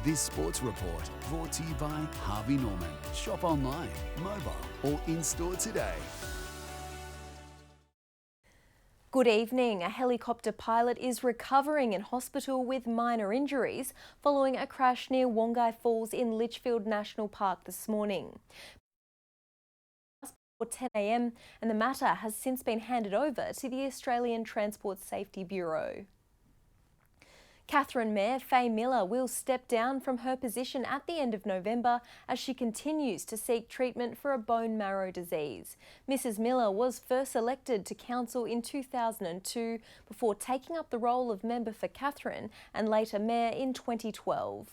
This sports report brought to you by Harvey Norman. Shop online, mobile or in-store today. Good evening. A helicopter pilot is recovering in hospital with minor injuries following a crash near Wongai Falls in Litchfield National Park this morning. At 10 a.m, and the matter has since been handed over to the Australian Transport Safety Bureau. Catherine Mayor Faye Miller will step down from her position at the end of November as she continues to seek treatment for a bone marrow disease. Mrs Miller was first elected to council in 2002 before taking up the role of member for Catherine and later mayor in 2012.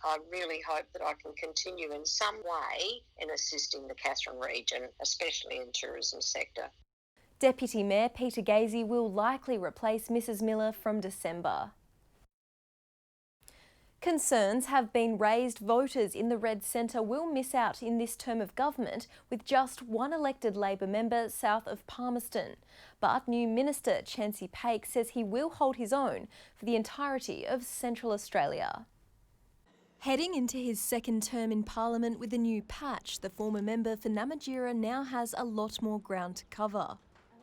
I really hope that I can continue in some way in assisting the Katherine region, especially in the tourism sector. Deputy Mayor Peter Gazy will likely replace Mrs Miller from December. Concerns have been raised voters in the Red Centre will miss out in this term of government with just one elected Labor member south of Palmerston. But new Minister Chancey Paik says he will hold his own for the entirety of Central Australia. Heading into his second term in Parliament with a new patch, the former member for Namatjira now has a lot more ground to cover.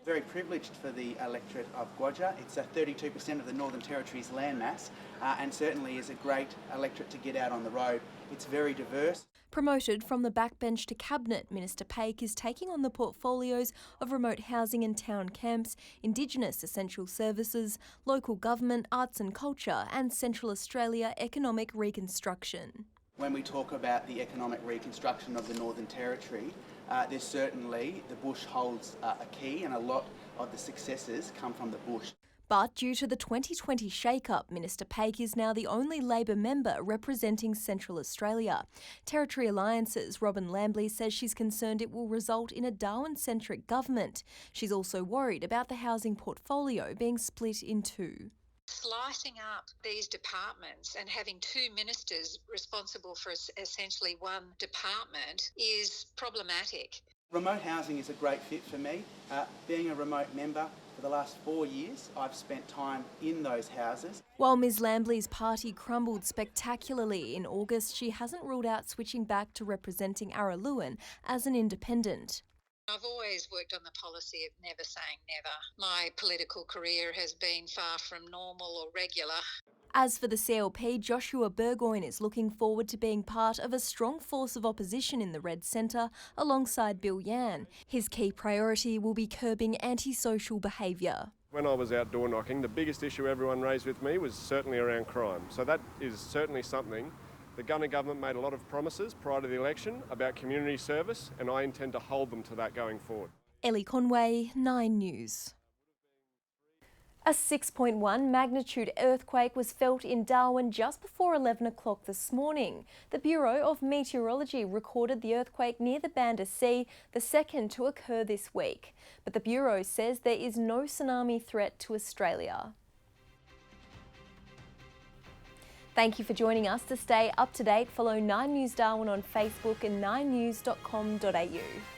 Very privileged for the electorate of Gwadja. It's 32% of the Northern Territory's landmass and certainly is a great electorate to get out on the road. It's very diverse. Promoted from the backbench to cabinet, Minister Paik is taking on the portfolios of remote housing and town camps, Indigenous essential services, local government, arts and culture and Central Australia economic reconstruction. When we talk about the economic reconstruction of the Northern Territory, there's certainly the bush holds a key and a lot of the successes come from the bush. But due to the 2020 shake-up, Minister Paik is now the only Labor member representing Central Australia. Territory Alliance's Robin Lambley says she's concerned it will result in a Darwin-centric government. She's also worried about the housing portfolio being split in two. Slicing up these departments and having two ministers responsible for essentially one department is problematic. Remote housing is a great fit for me. Being a remote member for the last 4 years, I've spent time in those houses. While Ms Lambley's party crumbled spectacularly in August, she hasn't ruled out switching back to representing Araluen as an independent. I've always worked on the policy of never saying never. My political career has been far from normal or regular. As for the CLP, Joshua Burgoyne is looking forward to being part of a strong force of opposition in the Red Centre alongside Bill Yan. His key priority will be curbing antisocial behaviour. When I was out door knocking, the biggest issue everyone raised with me was certainly around crime. So that is certainly something. The Gunner government made a lot of promises prior to the election about community service, and I intend to hold them to that going forward. Elle Conway, 9 News. A 6.1 magnitude earthquake was felt in Darwin just before 11 o'clock this morning. The Bureau of Meteorology recorded the earthquake near the Banda Sea, the second to occur this week. But the Bureau says there is no tsunami threat to Australia. Thank you for joining us. To stay up to date, follow 9 News Darwin on Facebook and 9news.com.au.